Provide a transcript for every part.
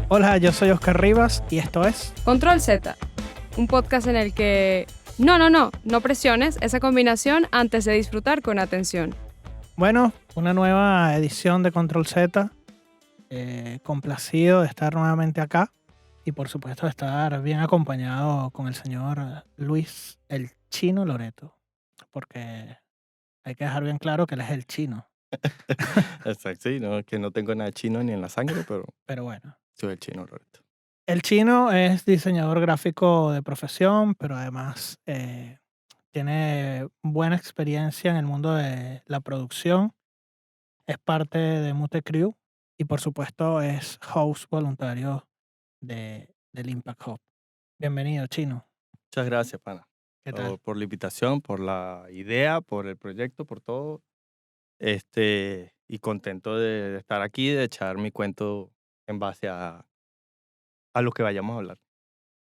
Hola, yo soy Oscar Rivas y esto es... Control Z, un podcast en el que... No presiones esa combinación antes de disfrutar con atención. Bueno, una nueva edición de Control Z. Complacido de estar nuevamente acá y por supuesto de estar bien acompañado con el señor Luis el Chino Loreto, porque hay que dejar bien claro que él es el chino, Exacto, sí, no, que no tengo nada chino ni en la sangre, pero pero bueno. soy el chino, Roberto. El chino es diseñador gráfico de profesión, pero además tiene buena experiencia en el mundo de la producción. Es parte de Mute Crew y por supuesto es host voluntario del Impact Hub. Bienvenido, Chino. Muchas gracias, pana, ¿Qué tal? por la invitación, por la idea, por el proyecto, por todo. Y contento de estar aquí, de echar mi cuento en base a lo que vayamos a hablar.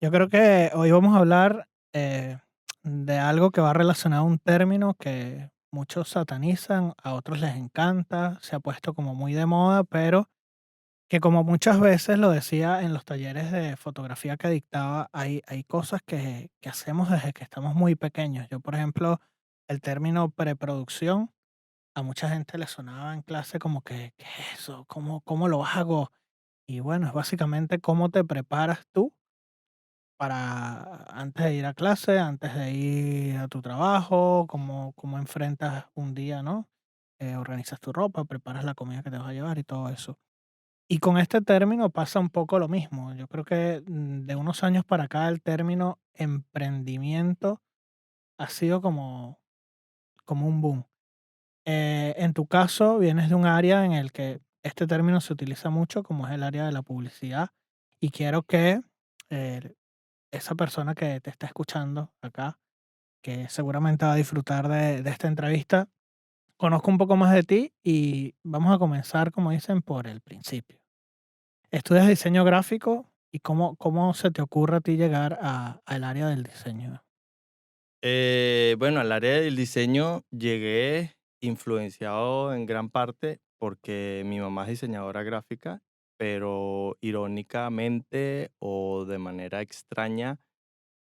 Yo creo que hoy vamos a hablar de algo que va relacionado a un término que muchos satanizan, a otros les encanta, se ha puesto como muy de moda, pero que como muchas veces lo decía en los talleres de fotografía que dictaba, hay cosas que hacemos desde que estamos muy pequeños. Yo, por ejemplo, el término preproducción, a mucha gente le sonaba en clase como que, ¿qué es eso? ¿Cómo lo hago? Y bueno, es básicamente cómo te preparas tú para antes de ir a clase, antes de ir a tu trabajo, cómo enfrentas un día, ¿no? Organizas tu ropa, preparas la comida que te vas a llevar y todo eso. Y con este término pasa un poco lo mismo. Yo creo que de unos años para acá el término emprendimiento ha sido como un boom. En tu caso, vienes de un área en el que este término se utiliza mucho, como es el área de la publicidad, y quiero que eh, esa persona que te está escuchando acá, que seguramente va a disfrutar de esta entrevista, conozca un poco más de ti y vamos a comenzar, como dicen, por el principio. Estudias diseño gráfico y cómo se te ocurre a ti llegar al área del diseño. Bueno, al área del diseño llegué influenciado en gran parte porque mi mamá es diseñadora gráfica, pero irónicamente o de manera extraña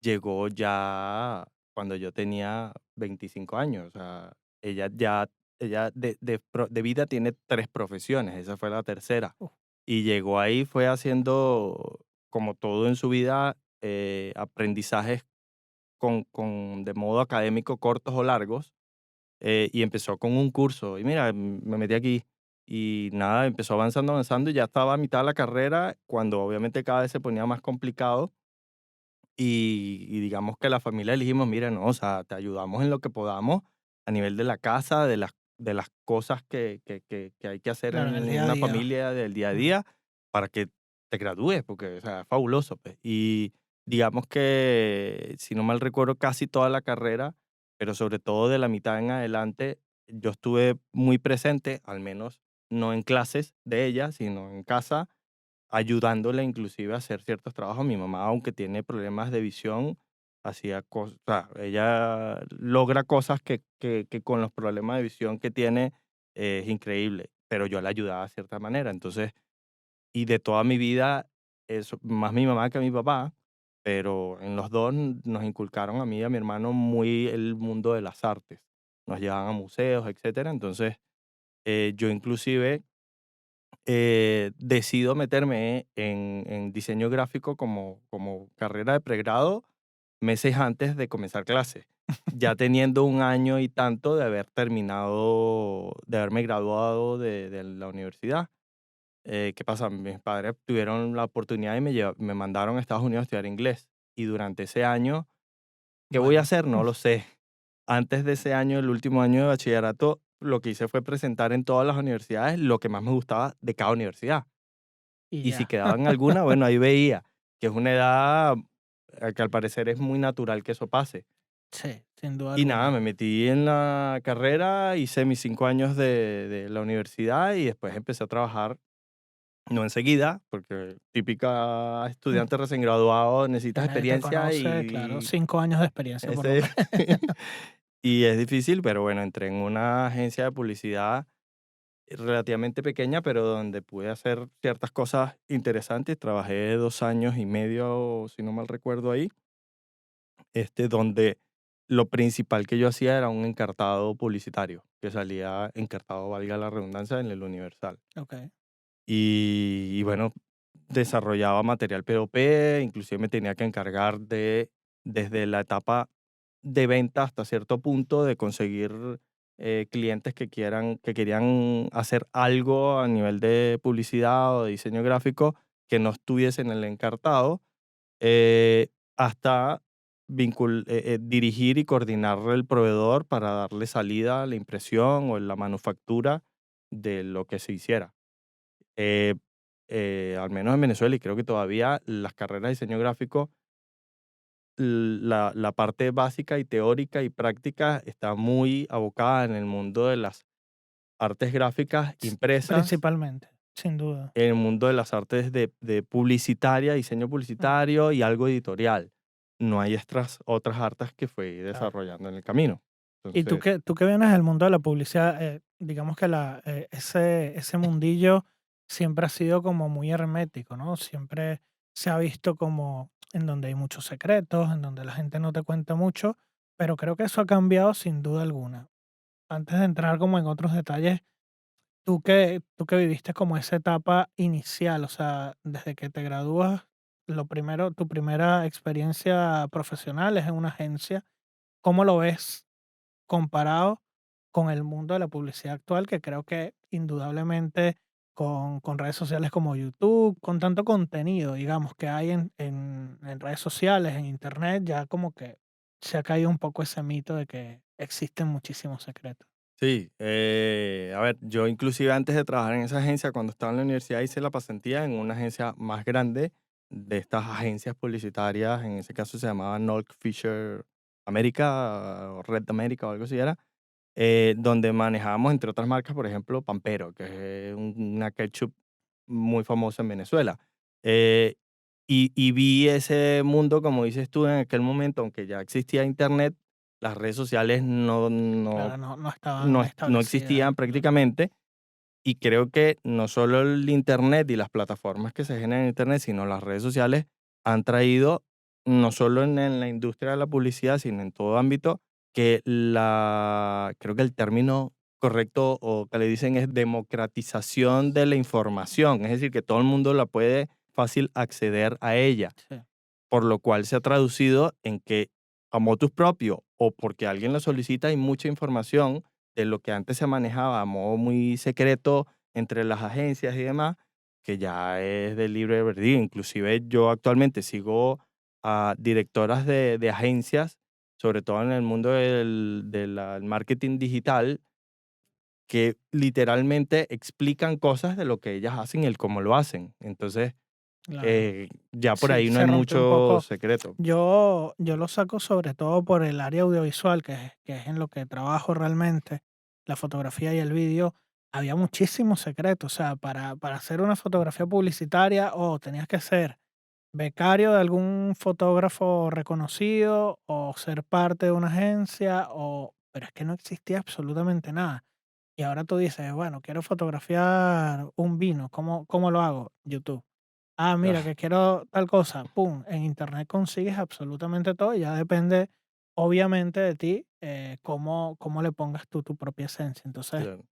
llegó ya cuando yo tenía 25 años. O sea, ella de vida tiene 3 profesiones, esa fue la tercera. Uf, Y llegó ahí, fue haciendo, como todo en su vida, aprendizajes de modo académico cortos o largos, y empezó con un curso. Y mira, me metí aquí y nada, empezó avanzando y ya estaba a mitad de la carrera, cuando obviamente cada vez se ponía más complicado y digamos que la familia elegimos, mira, no, o sea, te ayudamos en lo que podamos a nivel de la casa, de las cosas que hay que hacer claro, en el en día a una día. familia del día a Ujú. día para que te gradúes, porque, o sea, es fabuloso, pues. Y digamos que, si no mal recuerdo, casi toda la carrera, pero sobre todo de la mitad en adelante, yo estuve muy presente, al menos no en clases de ella, sino en casa, ayudándole inclusive a hacer ciertos trabajos. Mi mamá, aunque tiene problemas de visión, hacía cosas, o sea, ella logra cosas que con los problemas de visión que tiene es increíble, pero yo la ayudaba de cierta manera. Entonces, y de toda mi vida, eso, más mi mamá que mi papá, pero en los dos nos inculcaron a mí y a mi hermano muy el mundo de las artes. Nos llevaban a museos, etcétera. Entonces, yo inclusive decido meterme en diseño gráfico como carrera de pregrado meses antes de comenzar clase, ya teniendo un año y tanto de haber terminado, de haberme graduado de la universidad. ¿Qué pasa? Mis padres tuvieron la oportunidad y me mandaron a Estados Unidos a estudiar inglés. Y durante ese año, ¿qué voy a Bueno, hacer? No lo sé. Antes de ese año, el último año de bachillerato, lo que hice fue presentar en todas las universidades lo que más me gustaba de cada universidad. y Y si ya. quedaba en alguna, bueno, ahí veía, que es una edad que al parecer es muy natural que eso pase. Sí, sin duda Y nada, alguna. me metí en la carrera, hice mis 5 años de la universidad y después empecé a trabajar, no enseguida, porque típica Mm, estudiante recién graduado, Que necesitas nadie te experiencia conoce, claro, 5 años de experiencia por lo ese- menos. y es difícil, pero bueno, entré en una agencia de publicidad relativamente pequeña, pero donde pude hacer ciertas cosas interesantes. Trabajé 2 años y medio, si no mal recuerdo, ahí, donde lo principal que yo hacía era un encartado publicitario, que salía encartado, valga la redundancia, en el Universal. Ok. Y bueno, desarrollaba material POP, inclusive me tenía que encargar desde la etapa de venta hasta cierto punto, de conseguir clientes que querían hacer algo a nivel de publicidad o de diseño gráfico que no estuviese en el encartado, eh, hasta dirigir y coordinar el proveedor para darle salida a la impresión o la manufactura de lo que se hiciera. Eh, Al menos en Venezuela, y creo que todavía las carreras de diseño gráfico, la parte básica y teórica y práctica está muy abocada en el mundo de las artes gráficas impresas, Principalmente, sin duda. en el mundo de las artes de publicitaria, diseño Mm, publicitario y algo editorial. No hay otras artes que fui claro. desarrollando en el camino. Y Entonces, tú que vienes del mundo de la publicidad, digamos que ese mundillo siempre ha sido como muy hermético, ¿no? Siempre se ha visto como en donde hay muchos secretos, en donde la gente no te cuenta mucho, pero creo que eso ha cambiado sin duda alguna. Antes de entrar como en otros detalles, tú que viviste como esa etapa inicial, o sea, desde que te gradúas, lo primero, tu primera experiencia profesional es en una agencia, ¿cómo lo ves comparado con el mundo de la publicidad actual, que creo que indudablemente con redes sociales como YouTube, con tanto contenido, digamos, que hay en redes sociales, en Internet, ya como que se ha caído un poco ese mito de que existen muchísimos secretos. sí, a ver, yo inclusive antes de trabajar en esa agencia, cuando estaba en la universidad, hice la pasantía en una agencia más grande de estas agencias publicitarias. En ese caso se llamaba North Fisher America o Red America o algo así era, donde manejábamos, entre otras marcas, por ejemplo, Pampero, que es una ketchup muy famosa en Venezuela. Eh, y vi ese mundo, como dices tú, en aquel momento, aunque ya existía Internet, las redes sociales Claro, no estaban no establecidas. existían prácticamente. Y creo que no solo el Internet y las plataformas que se generan en Internet, sino las redes sociales han traído, no solo en la industria de la publicidad, sino en todo ámbito, creo que el término correcto o que le dicen es democratización de la información, es decir, que todo el mundo la puede fácil acceder a ella, Sí, por lo cual se ha traducido en que a motus propio o porque alguien lo solicita hay mucha información de lo que antes se manejaba a modo muy secreto entre las agencias y demás, que ya es de libre albedrío. Inclusive yo actualmente sigo a directoras de agencias, sobre todo en el mundo del marketing digital, que literalmente explican cosas de lo que ellas hacen y el cómo lo hacen. Entonces, claro. ya por Sí, ahí no hay se rompe un mucho poco. secreto. Yo lo saco sobre todo por el área audiovisual, que es en lo que trabajo realmente, la fotografía y el vídeo. Había muchísimos secretos, o sea, para hacer una fotografía publicitaria, o tenías que ser becario de algún fotógrafo reconocido, o ser parte de una agencia, pero es que no existía absolutamente nada. Y ahora tú dices, bueno, quiero fotografiar un vino, ¿cómo lo hago? YouTube. Ah, mira, que quiero tal cosa, pum, en internet consigues absolutamente todo y ya depende, obviamente, de ti, cómo le pongas tú tu propia esencia. Entonces, Claro.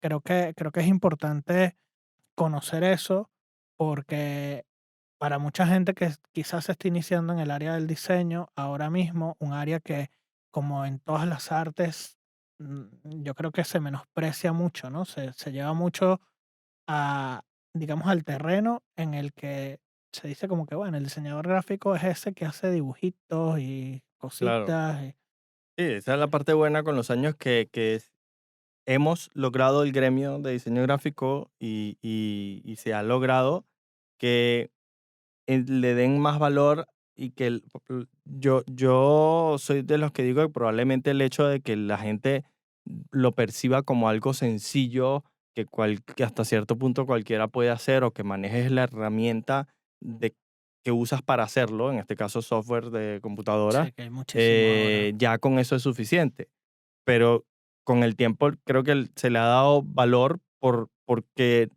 creo que es importante conocer eso porque para mucha gente que quizás se está iniciando en el área del diseño, ahora mismo, un área que, como en todas las artes, yo creo que se menosprecia mucho, ¿no? Se lleva mucho a, digamos, al terreno en el que se dice como que, bueno, el diseñador gráfico es ese que hace dibujitos y Claro. cositas. Sí, esa es la parte buena con los años hemos logrado el gremio de diseño gráfico y se ha logrado que le den más valor y que yo soy de los que digo que probablemente el hecho de que la gente lo perciba como algo sencillo, que hasta cierto punto cualquiera puede hacer o que manejes la herramienta de, que usas para hacerlo, en este caso software de computadora, Sí, que hay muchísimos ahora. ya con eso es suficiente. Pero con el tiempo creo que se le ha dado valor porque,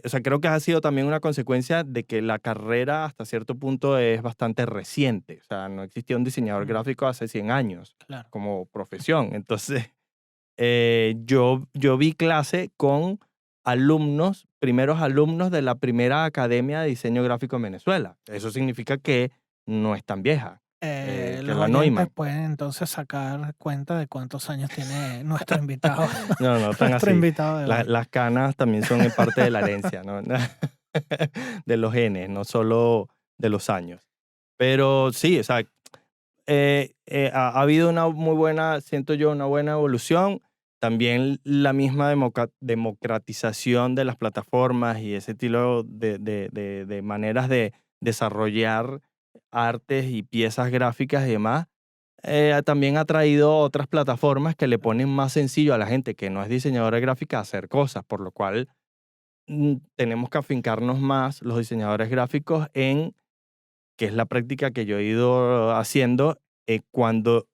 o sea, creo que ha sido también una consecuencia de que la carrera hasta cierto punto es bastante reciente. O sea, no existía un diseñador Mm, gráfico hace 100 años claro. como profesión. Entonces, yo vi clase con alumnos, primeros alumnos de la primera academia de diseño gráfico en Venezuela. Eso significa que no es tan vieja, que es Los la oyentes Neumann. pueden entonces sacar cuenta de cuántos años tiene nuestro invitado, No, no tan nuestro así. invitado de hoy. Las canas también son en parte de la herencia, ¿no? De los genes, no solo de los años. Pero sí, o sea, ha habido una muy buena, siento yo, una buena evolución. También la misma democratización de las plataformas y ese estilo de maneras de desarrollar artes y piezas gráficas y demás, también ha traído otras plataformas que le ponen más sencillo a la gente que no es diseñadora gráfica hacer cosas, por lo cual tenemos que afincarnos más los diseñadores gráficos en que es la práctica que yo he ido haciendo cuando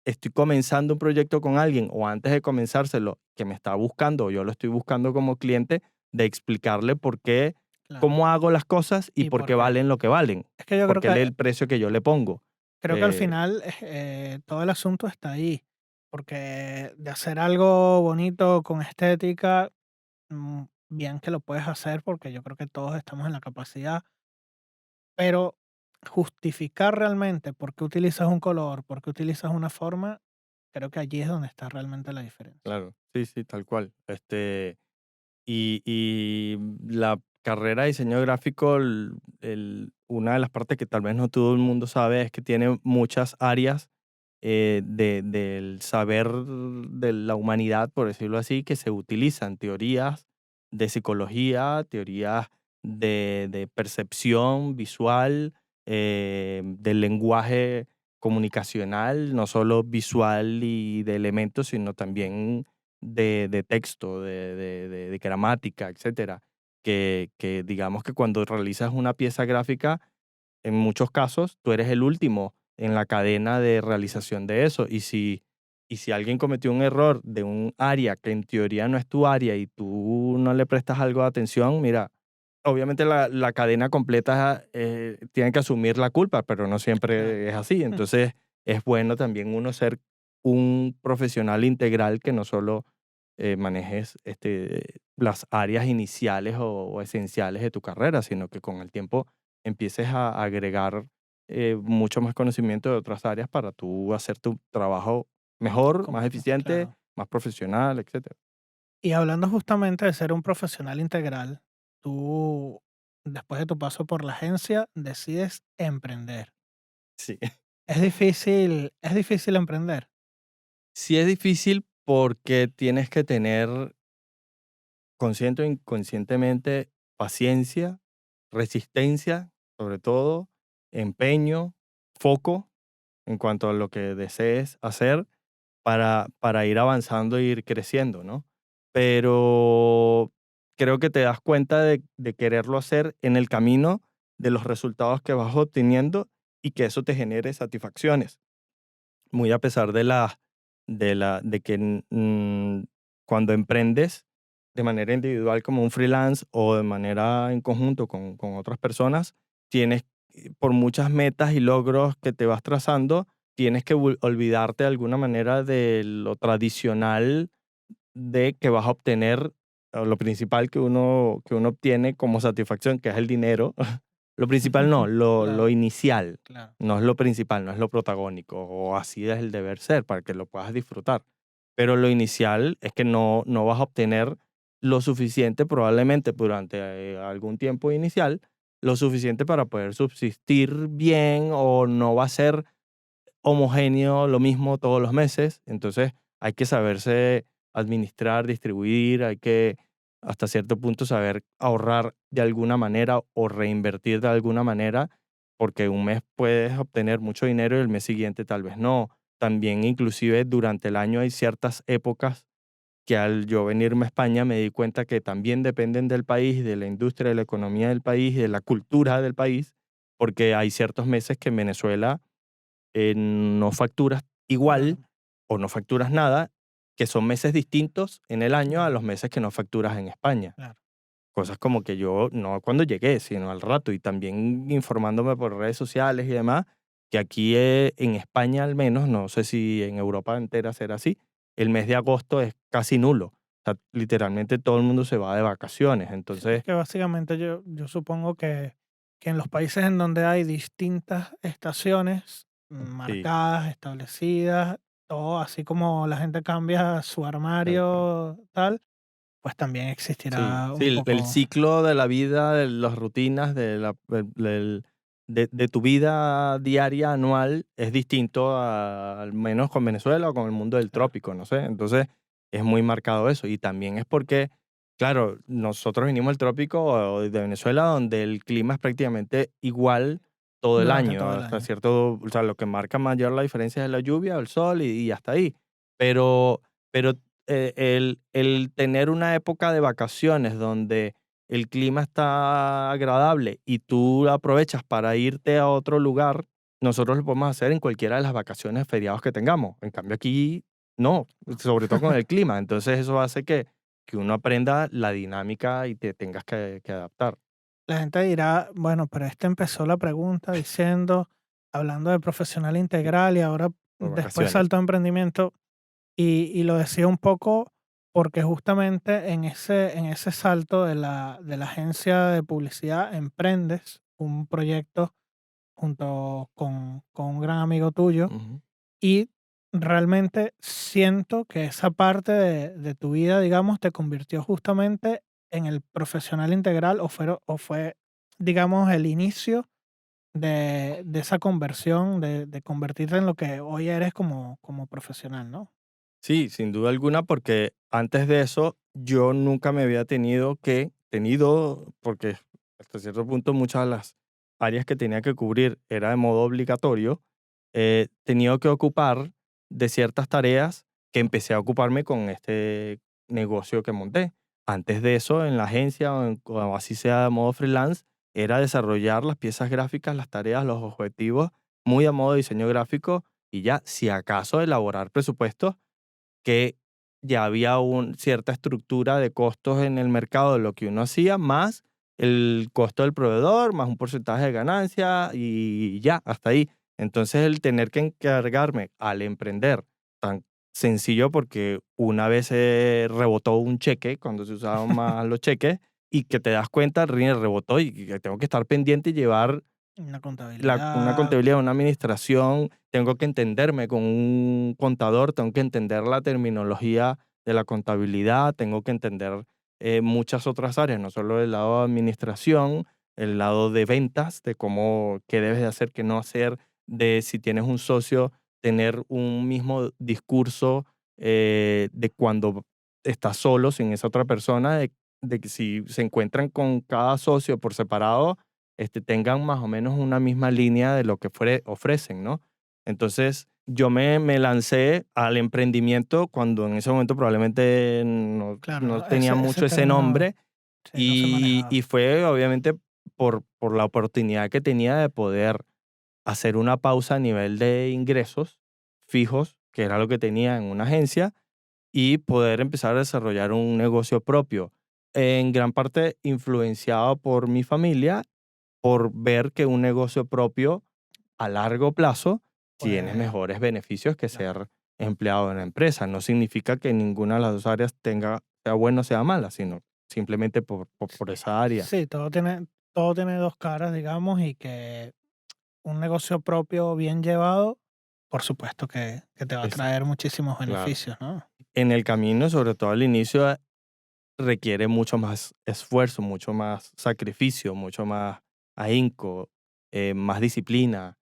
estoy comenzando un proyecto con alguien o antes de comenzárselo, que me está buscando o yo lo estoy buscando como cliente, de explicarle por qué, Claro. cómo hago las cosas y ¿Y por por qué qué? valen lo que valen, Es que yo porque es el precio que yo le pongo. creo que al Eh, final todo el asunto está ahí, porque de hacer algo bonito con estética, bien que lo puedes hacer, porque yo creo que todos estamos en la capacidad, pero justificar realmente por qué utilizas un color, por qué utilizas una forma, creo que allí es donde está realmente la diferencia. claro, sí, sí, tal cual. Y la carrera de diseño gráfico, una de las partes que tal vez no todo el mundo sabe es que tiene muchas áreas del saber de la humanidad, por decirlo así, que se utilizan teorías de psicología, teorías de percepción visual, del lenguaje comunicacional, no solo visual y de elementos, sino también de texto, de gramática, etcétera. Que digamos que cuando realizas una pieza gráfica, en muchos casos, tú eres el último en la cadena de realización de eso. Y si alguien cometió un error de un área que en teoría no es tu área y tú no le prestas algo de atención, mira, obviamente la cadena completa tiene que asumir la culpa, pero no Claro. siempre es así. Entonces, es bueno también uno ser un profesional integral que no solo manejes las áreas iniciales o esenciales de tu carrera, sino que con el tiempo empieces a agregar mucho más conocimiento de otras áreas para tú hacer tu trabajo mejor, más eficiente, Claro. más profesional, etcétera. Y hablando justamente de ser un profesional integral, tú, después de tu paso por la agencia, decides emprender. Sí. Es difícil emprender. Sí es difícil porque tienes que tener consciente o inconscientemente paciencia, resistencia, sobre todo, empeño, foco en cuanto a lo que desees hacer para ir avanzando e ir creciendo, ¿no? Pero creo que te das cuenta de quererlo hacer en el camino de los resultados que vas obteniendo y que eso te genere satisfacciones, muy a pesar de que cuando emprendes de manera individual como un freelance o de manera en conjunto con otras personas, tienes por muchas metas y logros que te vas trazando, tienes que olvidarte de alguna manera de lo tradicional de que vas a obtener, o lo principal que uno obtiene como satisfacción, que es el dinero. Lo principal no, lo Claro, inicial, claro. no es lo principal, no es lo protagónico, o así es el deber ser para que lo puedas disfrutar. Pero lo inicial es que no vas a obtener lo suficiente probablemente durante algún tiempo inicial, lo suficiente para poder subsistir bien o no va a ser homogéneo lo mismo todos los meses. Entonces hay que saberse administrar, distribuir, hay que hasta cierto punto saber ahorrar de alguna manera o reinvertir de alguna manera, porque un mes puedes obtener mucho dinero y el mes siguiente tal vez no. También inclusive durante el año hay ciertas épocas que al yo venirme a España me di cuenta que también dependen del país, de la industria, de la economía del país, de la cultura del país, porque hay ciertos meses que en Venezuela no facturas igual Claro. o no facturas nada que son meses distintos en el año a Ya, los meses que no facturas en España. claro. Cosas como que yo, no cuando llegué, sino al rato, y también informándome por redes sociales y demás, que aquí en España al menos, no sé si en Europa entera será así, el mes de agosto es casi nulo. O sea, literalmente todo el mundo se va de vacaciones. Sí, es Entonces, que básicamente yo supongo que en los países en donde hay distintas estaciones sí, marcadas, establecidas, todo así como la gente cambia su tal cual. armario, tal, pues también Sí, existirá sí, un el poco. ciclo de la vida, de las rutinas, de tu vida diaria, anual, es distinto al menos con Venezuela o con el mundo del Claro, trópico, no sé. Entonces, es muy marcado eso. Y también es porque, claro, nosotros venimos del trópico o de Venezuela, donde el clima es prácticamente igual todo el durante año. todo el Hasta año. cierto, o sea, lo que marca mayor la diferencia es la lluvia, el sol y hasta ahí. Pero el tener una época de vacaciones donde el clima está agradable y tú aprovechas para irte a otro lugar, nosotros lo podemos hacer en cualquiera de las vacaciones, feriados que tengamos. En cambio aquí no, sobre todo con el clima. Entonces eso hace que uno aprenda la dinámica y te tengas que adaptar La gente dirá, bueno, pero este empezó la pregunta diciendo, hablando de profesional integral y ahora por después vacaciones. saltó a emprendimiento. Y lo decía un poco porque justamente en ese salto de la agencia de publicidad emprendes un proyecto junto con un gran amigo tuyo Ujú. y realmente siento que esa parte de tu vida, digamos, te convirtió justamente en el profesional integral o fue, digamos, el inicio de esa conversión, de convertirte en lo que hoy eres como profesional, ¿no? Sí, sin duda alguna, porque antes de eso yo nunca me había tenido, porque hasta cierto punto muchas de las áreas que tenía que cubrir era de modo obligatorio, tenido que ocupar de ciertas tareas que empecé a ocuparme con este negocio que monté. Antes de eso, en la agencia o así sea de modo freelance, era desarrollar las piezas gráficas, las tareas, los objetivos, muy a modo diseño gráfico y ya, si acaso, elaborar presupuestos que ya había cierta estructura de costos en el mercado de lo que uno hacía, más el costo del proveedor, más un porcentaje de ganancia y ya, hasta ahí. Entonces el tener que encargarme al emprender, tan sencillo porque una vez se rebotó un cheque, cuando se usaban más los cheques, y que te das cuenta, rebotó y que tengo que estar pendiente y llevar Una una contabilidad. contabilidad, una administración, tengo que entenderme con un contador, tengo que entender la terminología de la contabilidad, tengo que entender muchas otras áreas, no solo el lado de administración, el lado de ventas, de cómo, qué debes de hacer, qué no hacer, de si tienes un socio, tener un mismo discurso de cuando estás solo sin esa otra persona, de que si se encuentran con cada socio por separado, tengan más o menos una misma línea de lo que ofrecen, ¿no? Entonces, yo me lancé al emprendimiento cuando en ese momento probablemente no Claro, tenía ese mucho ese término nombre sí, no se y manejaba. fue obviamente por la oportunidad que tenía de poder hacer una pausa a nivel de ingresos fijos, que era lo que tenía en una agencia, y poder empezar a desarrollar un negocio propio, en gran parte influenciado por mi familia por ver que un negocio propio a largo plazo tiene Pues, mejores beneficios que claro. ser empleado en la empresa. No significa que ninguna de las dos áreas sea buena o sea mala, sino simplemente por esa área. Sí, todo tiene 2 caras, digamos, y que un negocio propio bien llevado, por supuesto que te va a Es traer muchísimos claro. beneficios, ¿no? En el camino, sobre todo al inicio, requiere mucho más esfuerzo, mucho más sacrificio, mucho más ahínco, más disciplina.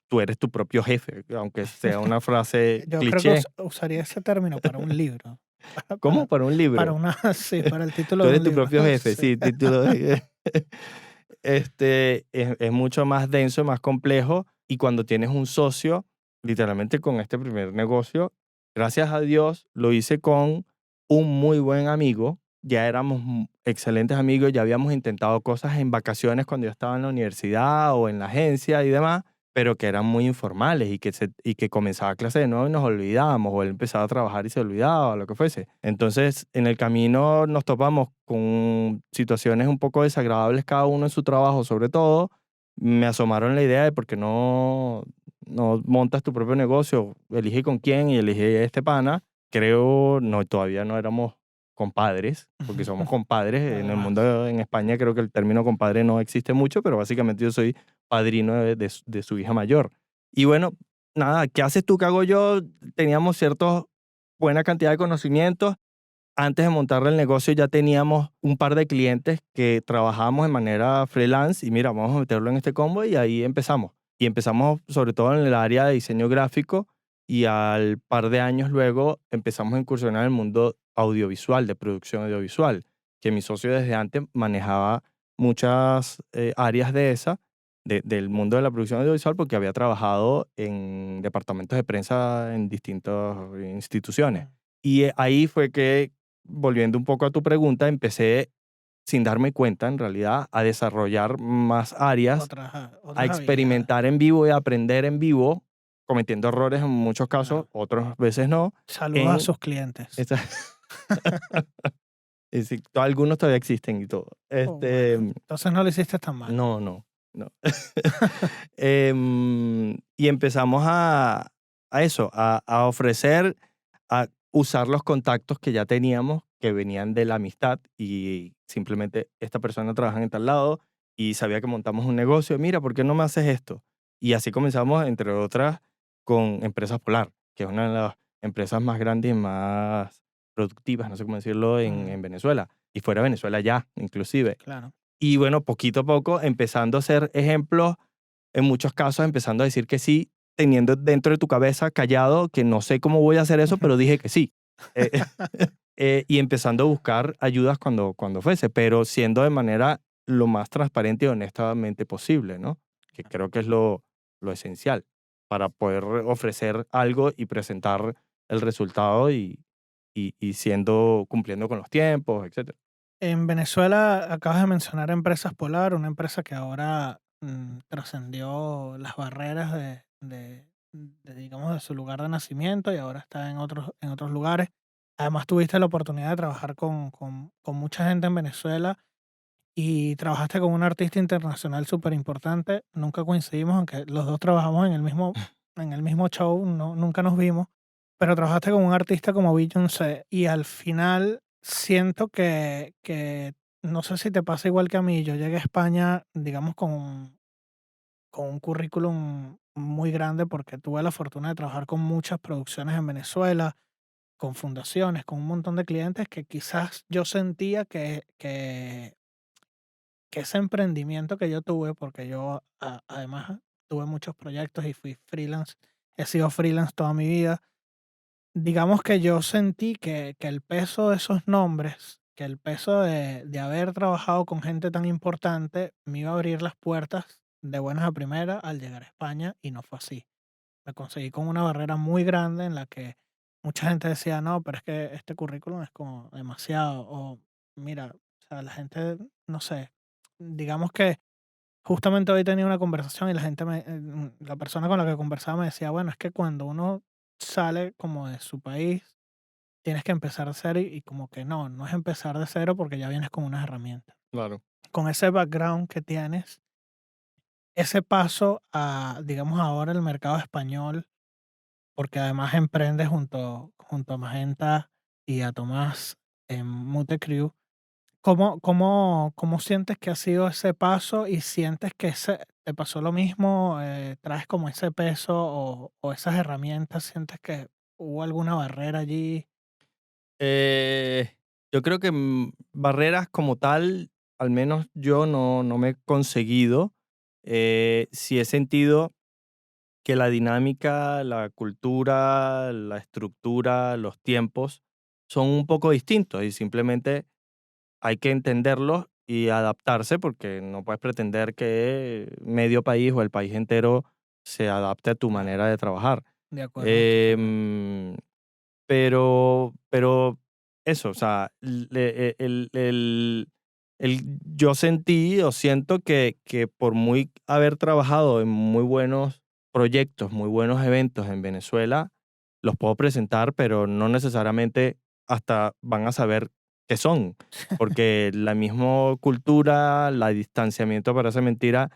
Tú eres tu propio jefe, aunque sea una frase Yo creo que cliché. usaría ese término para un libro, ¿Cómo? Para un para libro. una sí, para el título Tú de eres un tu libro, propio jefe, sí. sí, título es mucho más denso, más complejo, y cuando tienes un socio, literalmente con este primer negocio, gracias a Dios, lo hice con un muy buen amigo, ya éramos excelentes amigos, ya habíamos intentado cosas en vacaciones cuando yo estaba en la universidad o en la agencia y demás, pero que eran muy informales y que comenzaba clase de nuevo y nos olvidábamos, o él empezaba a trabajar y se olvidaba, o lo que fuese. Entonces, en el camino nos topamos con situaciones un poco desagradables cada uno en su trabajo, sobre todo. Me asomaron la idea de por qué no montas tu propio negocio, elige con quién y elige este pana. Creo, no, todavía no éramos compadres, porque somos compadres. En el Además, mundo, en España, creo que el término compadre no existe mucho, pero básicamente yo soy padrino de su hija mayor. Y bueno, nada, ¿qué haces tú? ¿Qué hago yo? Teníamos buena cantidad de conocimientos. Antes de montar el negocio ya teníamos un par de clientes que trabajábamos de manera freelance y mira, vamos a meterlo en este combo y ahí empezamos. Y empezamos sobre todo en el área de diseño gráfico y al par de años luego empezamos a incursionar en el mundo audiovisual, de producción audiovisual, que mi socio desde antes manejaba muchas áreas de del mundo de la producción audiovisual porque había trabajado en departamentos de prensa en distintas instituciones. mm, Y ahí fue que, volviendo un poco a tu pregunta, empecé, sin darme cuenta en realidad, a desarrollar más áreas, a otras habilidades. experimentar en vivo y a aprender en vivo, cometiendo errores en muchos casos, Claro. otras veces no, Saludos a en sus clientes. esta- y sí, algunos todavía existen y todo. Oh, bueno, entonces no lo hiciste tan mal. No, no, no. Y empezamos a eso, a ofrecer, a usar los contactos que ya teníamos, que venían de la amistad y simplemente esta persona trabaja en tal lado y sabía que montamos un negocio. Mira, ¿por qué no me haces esto? Y así comenzamos, entre otras, con Empresas Polar, que es una de las empresas más grandes y más productivas, no sé cómo decirlo, Mm, en Venezuela. Y fuera de Venezuela ya, inclusive. claro. Y bueno, poquito a poco empezando a ser ejemplos, en muchos casos empezando a decir que sí, teniendo dentro de tu cabeza callado que no sé cómo voy a hacer eso, pero dije que sí. Eh, y empezando a buscar ayudas cuando fuese, pero siendo de manera lo más transparente y honestamente posible, ¿no? Que creo que es lo esencial para poder ofrecer algo y presentar el resultado y cumpliendo con los tiempos, etc. En Venezuela acabas de mencionar Empresas Polar, una empresa que ahora trascendió las barreras digamos, de su lugar de nacimiento y ahora está en otros lugares. Además, tuviste la oportunidad de trabajar con mucha gente en Venezuela y trabajaste con un artista internacional súper importante. Nunca coincidimos, aunque los dos trabajamos en el mismo show, no, nunca nos vimos, pero trabajaste con un artista como Beyoncé y al final siento que no sé si te pasa igual que a mí, yo llegué a España, digamos, con un currículum muy grande porque tuve la fortuna de trabajar con muchas producciones en Venezuela, con fundaciones, con un montón de clientes que quizás yo sentía que ese emprendimiento que yo tuve, porque yo además tuve muchos proyectos y fui freelance, he sido freelance toda mi vida, digamos que yo sentí que el peso de esos nombres, que el peso de haber trabajado con gente tan importante me iba a abrir las puertas de buenas a primeras al llegar a España y no fue así. Me conseguí con una barrera muy grande en la que mucha gente decía, no, pero es que este currículum es como demasiado, o mira, o sea, la gente, no sé, digamos que justamente hoy tenía una conversación y la persona con la que conversaba me decía, bueno, es que cuando uno sale como de su país, tienes que empezar de cero y como que no es empezar de cero porque ya vienes con unas herramientas. Claro. Con ese background que tienes, ese paso a, digamos, ahora el mercado español, porque además emprende junto a Magenta y a Tomás en Mute Crew. ¿Cómo sientes que ha sido ese paso y sientes que te pasó lo mismo? ¿Traes como ese peso o esas herramientas? ¿Sientes que hubo alguna barrera allí? Eh, yo creo que barreras como tal, al menos yo no me he conseguido. Sí he sentido que la dinámica, la cultura, la estructura, los tiempos son un poco distintos y simplemente hay que entenderlos y adaptarse porque no puedes pretender que medio país o el país entero se adapte a tu Claro, manera de trabajar. de acuerdo, totalmente. Em, pero eso, o sea, yo sentí o siento que por muy haber trabajado en muy buenos proyectos, muy buenos eventos en Venezuela, los puedo presentar, pero no necesariamente hasta van a saber qué son, porque la misma cultura, el distanciamiento parece mentira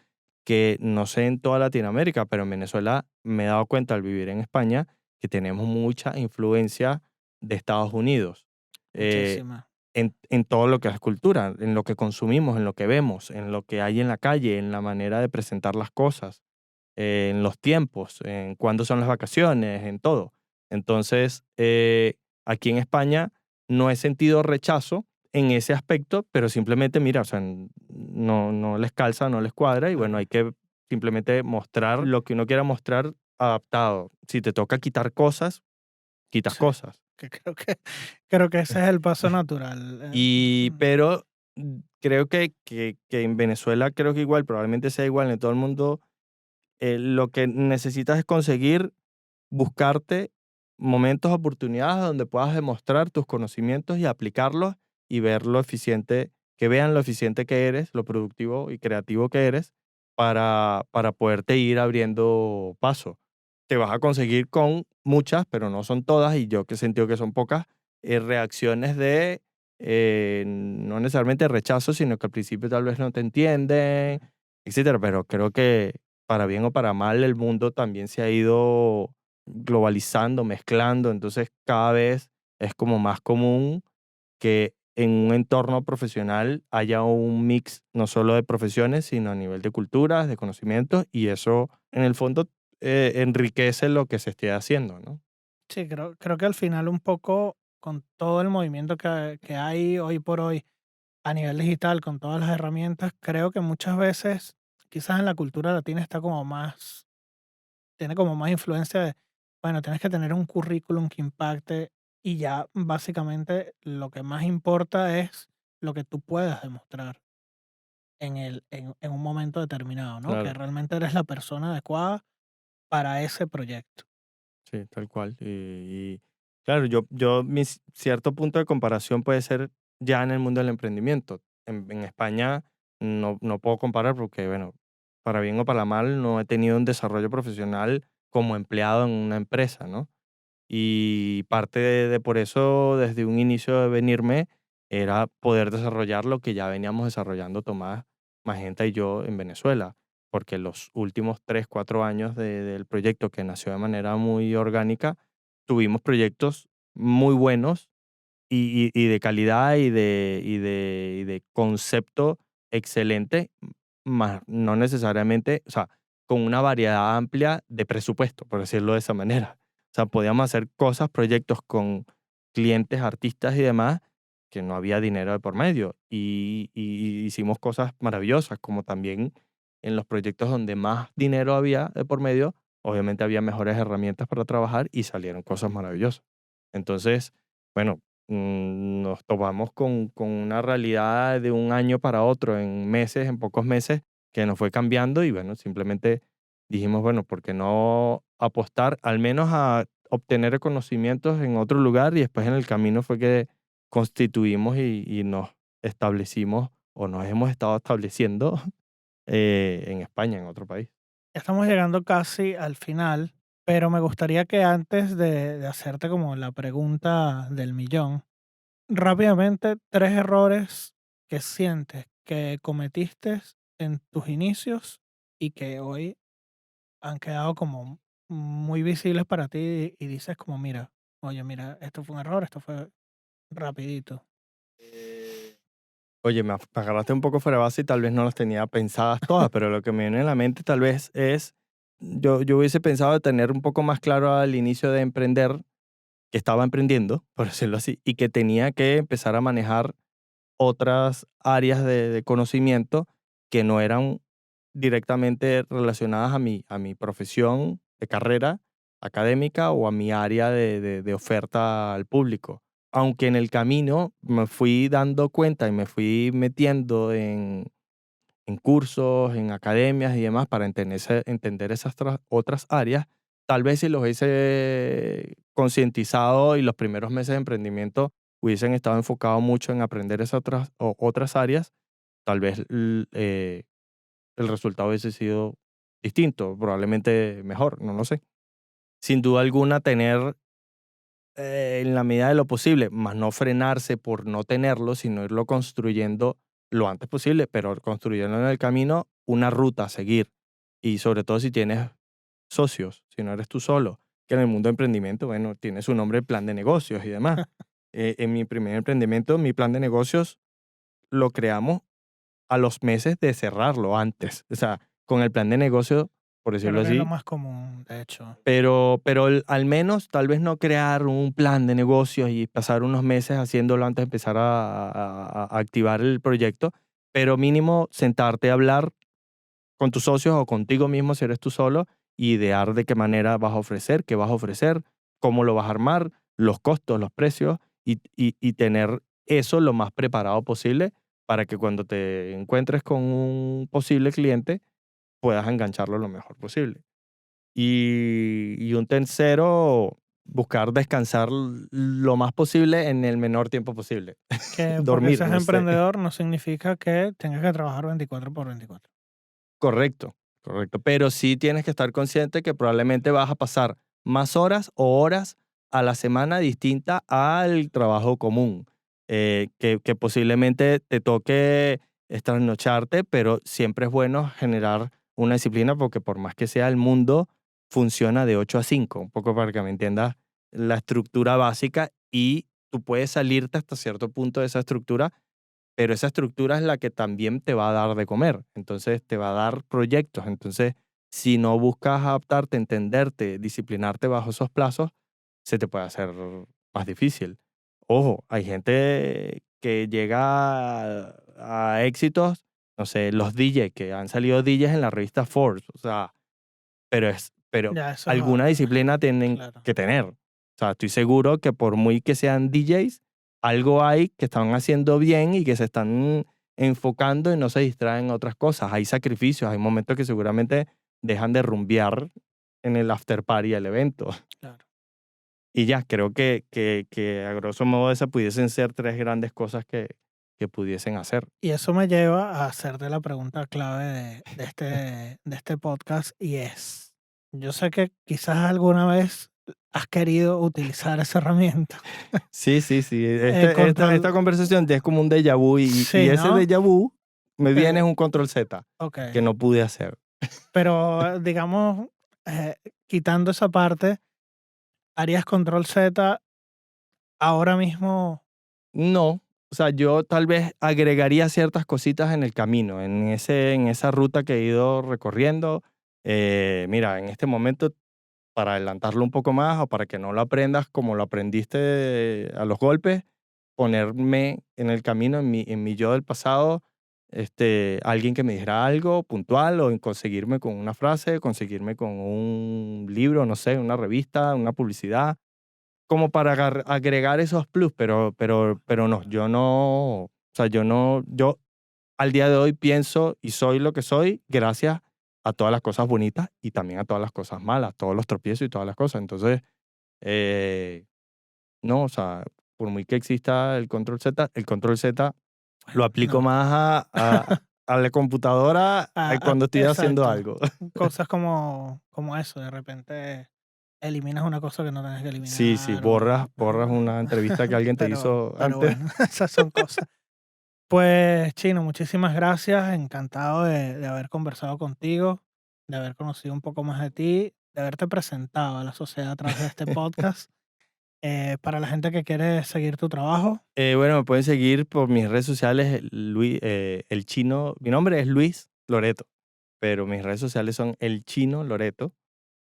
que no sé en toda Latinoamérica, pero en Venezuela me he dado cuenta al vivir en España que tenemos mucha influencia de Estados Unidos. Eh, Muchísima. en todo lo que es cultura, en lo que consumimos, en lo que vemos, en lo que hay en la calle, en la manera de presentar las cosas, en los tiempos, en cuándo son las vacaciones, en todo. Entonces, aquí en España no he sentido rechazo en ese aspecto, pero simplemente, mira, o sea, no les calza, no les cuadra y bueno, Claro. hay que simplemente mostrar lo que uno quiera mostrar adaptado. Si te toca quitar cosas, quitas Sí, cosas. que creo que ese es el paso natural. Pero creo que en Venezuela, creo que igual, probablemente sea igual en todo el mundo, lo que necesitas es conseguir, buscarte momentos, oportunidades donde puedas demostrar tus conocimientos y aplicarlos y ver lo eficiente, que vean lo eficiente que eres, lo productivo y creativo que eres para poderte ir abriendo paso. Te vas a conseguir con muchas, pero no son todas, y yo que he sentido que son pocas, reacciones de no necesariamente rechazo, sino que al principio tal vez no te entienden, etcétera, pero creo que para bien o para mal el mundo también se ha ido globalizando, mezclando, entonces cada vez es como más común que en un entorno profesional haya un mix no solo de profesiones, sino a nivel de culturas, de conocimientos, y eso en el fondo enriquece lo que se esté haciendo, ¿no? Sí, creo que al final un poco con todo el movimiento que hay hoy por hoy a nivel digital, con todas las herramientas, creo que muchas veces, quizás en la cultura latina está como más, tiene como más influencia de, bueno, tienes que tener un currículum que impacte y ya básicamente lo que más importa es lo que tú puedas demostrar en un momento determinado, ¿no? Que Claro, realmente eres la persona adecuada para ese proyecto. sí, tal cual. Y claro, cierto punto de comparación puede ser ya en el mundo del emprendimiento. En España no puedo comparar porque, bueno, para bien o para mal, no he tenido un desarrollo profesional como empleado en una empresa, ¿no? Y parte de por eso, desde un inicio de venirme, era poder desarrollar lo que ya veníamos desarrollando Tomás, Magenta y yo en Venezuela, porque los últimos 3, 4 años del proyecto, que nació de manera muy orgánica, tuvimos proyectos muy buenos y de calidad y de concepto excelente, más no necesariamente, o sea, con una variedad amplia de presupuesto, por decirlo de esa manera. O sea, podíamos hacer cosas, proyectos con clientes, artistas y demás, que no había dinero de por medio. Y hicimos cosas maravillosas, como también en los proyectos donde más dinero había de por medio, obviamente había mejores herramientas para trabajar y salieron cosas maravillosas. Entonces, bueno, nos topamos con una realidad de un año para otro, en meses, en pocos meses, que nos fue cambiando y bueno, simplemente dijimos, bueno, ¿por qué no apostar al menos a obtener conocimientos en otro lugar? Y después en el camino fue que constituimos y nos establecimos o nos hemos estado estableciendo en España, en otro país. Ya estamos llegando casi al final, pero me gustaría que antes de hacerte como la pregunta del millón, rápidamente, 3 errores que sientes que cometiste en tus inicios y que hoy han quedado como muy visibles para ti y dices como, mira, oye, mira, esto fue un error, esto fue rapidito. Oye, me agarraste un poco fuera de base y tal vez no las tenía pensadas todas, pero lo que me viene a la mente tal vez es, yo hubiese pensado de tener un poco más claro al inicio de emprender que estaba emprendiendo, por decirlo así, y que tenía que empezar a manejar otras áreas de conocimiento que no eran directamente relacionadas a mi profesión de carrera académica o a mi área de oferta al público. Aunque en el camino me fui dando cuenta y me fui metiendo en cursos, en academias y demás para entender esas otras áreas, tal vez si los hubiese concientizado y los primeros meses de emprendimiento hubiesen estado enfocados mucho en aprender esas otras áreas, tal vez el resultado hubiese sido distinto, probablemente mejor, no lo sé. Sin duda alguna, tener en la medida de lo posible, más no frenarse por no tenerlo, sino irlo construyendo lo antes posible, pero construyendo en el camino una ruta a seguir. Y sobre todo si tienes socios, si no eres tú solo, que en el mundo de emprendimiento, bueno, tiene su nombre plan de negocios y demás. En mi primer emprendimiento, mi plan de negocios lo creamos a los meses de cerrarlo antes. O sea, con el plan de negocio, por decirlo Creo que es lo así, más común, de hecho. pero al menos tal vez no crear un plan de negocios y pasar unos meses haciéndolo antes de empezar a activar el proyecto, pero mínimo sentarte a hablar con tus socios o contigo mismo si eres tú solo y idear de qué manera vas a ofrecer, qué vas a ofrecer, cómo lo vas a armar, los costos, los precios y tener eso lo más preparado posible para que cuando te encuentres con un posible cliente puedas engancharlo lo mejor posible. Y un tercero, buscar descansar lo más posible en el menor tiempo posible. Que porque Dormir, seas no sé. emprendedor no significa que tengas que trabajar 24/24. Correcto, correcto. Pero sí tienes que estar consciente que probablemente vas a pasar más horas o horas a la semana distinta al trabajo común. Que posiblemente te toque trasnocharte, pero siempre es bueno generar una disciplina porque por más que sea el mundo, funciona de 8 a 5, un poco para que me entiendas la estructura básica y tú puedes salirte hasta cierto punto de esa estructura, pero esa estructura es la que también te va a dar de comer, entonces te va a dar proyectos. Entonces, si no buscas adaptarte, entenderte, disciplinarte bajo esos plazos, se te puede hacer más difícil. Ojo, hay gente que llega a éxitos, no sé, los DJs, que han salido DJs en la revista Forbes, o sea, pero Ya, eso es alguna disciplina tienen claro. que tener. O sea, estoy seguro que por muy que sean DJs, algo hay que están haciendo bien y que se están enfocando y no se distraen en otras cosas. Hay sacrificios, hay momentos que seguramente dejan de rumbear en el after party del evento. Claro. Y ya, creo que a grosso modo esas pudiesen ser tres grandes cosas que pudiesen hacer. Y eso me lleva a hacerte la pregunta clave de este podcast y es, yo sé que quizás alguna vez has querido utilizar esa herramienta. Sí, sí, sí. Esta Control, conversación ya es como un déjà vu y sí, ese ¿no? déjà vu me viene Eh, es un control Z ok, que no pude hacer. pero digamos, eh, quitando esa parte, ¿harías control Z ahora mismo? No, o sea, yo tal vez agregaría ciertas cositas en el camino, en esa ruta que he ido recorriendo. Mira, en este momento, para adelantarlo un poco más o para que no lo aprendas como lo aprendiste a los golpes, ponerme en el camino, en mi yo del pasado, alguien que me dijera algo puntual o en conseguirme con una frase, conseguirme con un libro, no sé, una revista, una publicidad, como para agregar esos plus, pero no, yo no, o sea, yo no, yo al día de hoy pienso y soy lo que soy gracias a todas las cosas bonitas y también a todas las cosas malas, todos los tropiezos y todas las cosas. Entonces, eh, no, o sea, por muy que exista el control Z lo aplico No. más a la computadora cuando estoy haciendo Exacto. algo. Cosas como eso, de repente eliminas una cosa que no tenés que Sí, sí, eliminar borras una entrevista que alguien te hizo pero antes. bueno, esas son cosas. Pues, Chino, muchísimas gracias. Encantado de haber conversado contigo, de haber conocido un poco más de ti, de haberte presentado a la sociedad a través de este podcast. Para la gente que quiere seguir tu trabajo, Bueno, me pueden seguir por mis redes sociales, el chino. Mi nombre es Luis Loreto, pero mis redes sociales son el chino Loreto.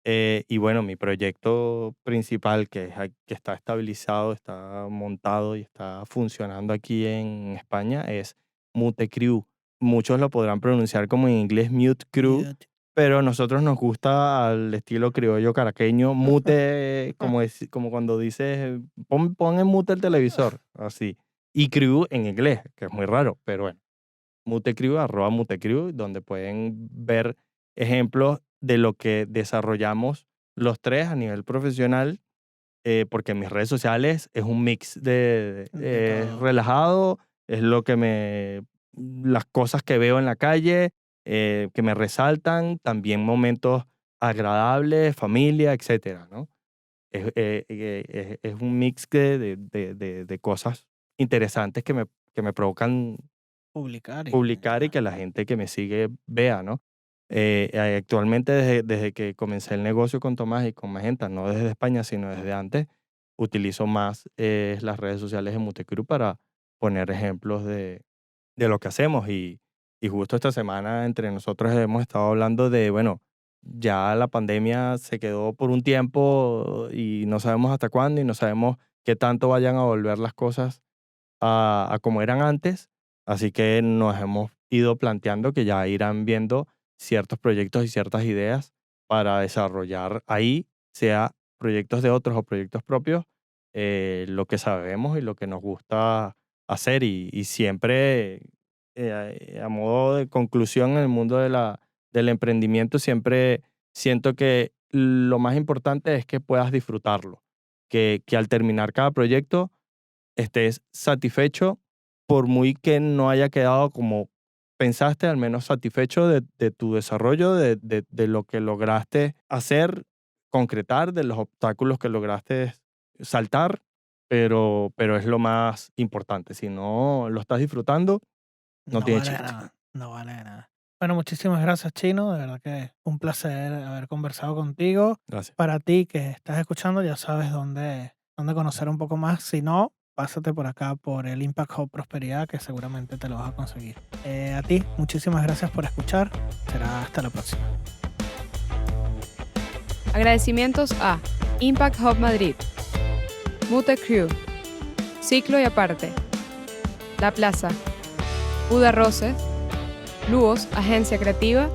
Y bueno, mi proyecto principal, que está estabilizado, está montado y está funcionando aquí en España, es Mute Crew. Muchos lo podrán pronunciar como en inglés Mute Crew, mute. pero a nosotros nos gusta al estilo criollo caraqueño. Mute, como cuando dices, pon en mute el televisor, así. Y Crew en inglés, que es muy raro, pero bueno. Mutecrew, @Mutecrew, donde pueden ver ejemplos de lo que desarrollamos los tres a nivel profesional, porque en mis redes sociales es un mix De es todo. relajado, es lo que me las cosas que veo en la calle, que me resaltan, también momentos agradables, familia, etcétera, ¿no? Es un mix de cosas interesantes que me provocan Publicar y publicar y que la gente que me sigue vea, ¿no? Actualmente, desde que comencé el negocio con Tomás y con Magenta, no desde España, sino desde antes, utilizo más las redes sociales de Mutecru para poner ejemplos de lo que hacemos. Y justo esta semana entre nosotros hemos estado hablando de, bueno, ya la pandemia se quedó por un tiempo y no sabemos hasta cuándo y no sabemos qué tanto vayan a volver las cosas a como eran antes. Así que nos hemos ido planteando que ya irán viendo ciertos proyectos y ciertas ideas para desarrollar ahí, sea proyectos de otros o proyectos propios, lo que sabemos y lo que nos gusta hacer. Y siempre, a modo de conclusión, en el mundo del emprendimiento, siempre siento que lo más importante es que puedas disfrutarlo, que al terminar cada proyecto estés satisfecho, por muy que no haya quedado como pensaste, al menos satisfecho de tu desarrollo, de lo que lograste hacer, concretar, de los obstáculos que lograste saltar, pero es lo más importante. Si no lo estás disfrutando, no no tiene vale de chiste. nada, no vale de nada. Bueno, muchísimas gracias, Chino. De verdad que un placer haber conversado contigo. Gracias. Para ti que estás escuchando, ya sabes dónde conocer un poco más. Si no, pásate por acá por el Impact Hub Prosperidad, que seguramente te lo vas a conseguir. A ti, muchísimas gracias por escuchar. Será hasta la próxima. Agradecimientos a Impact Hub Madrid, Mutecru, Ciclo y Aparte, La Plaza, Uda Roses, Luos, Agencia Creativa,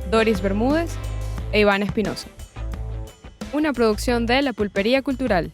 Doris Bermúdez e Iván Espinosa. Una producción de La Pulpería Cultural.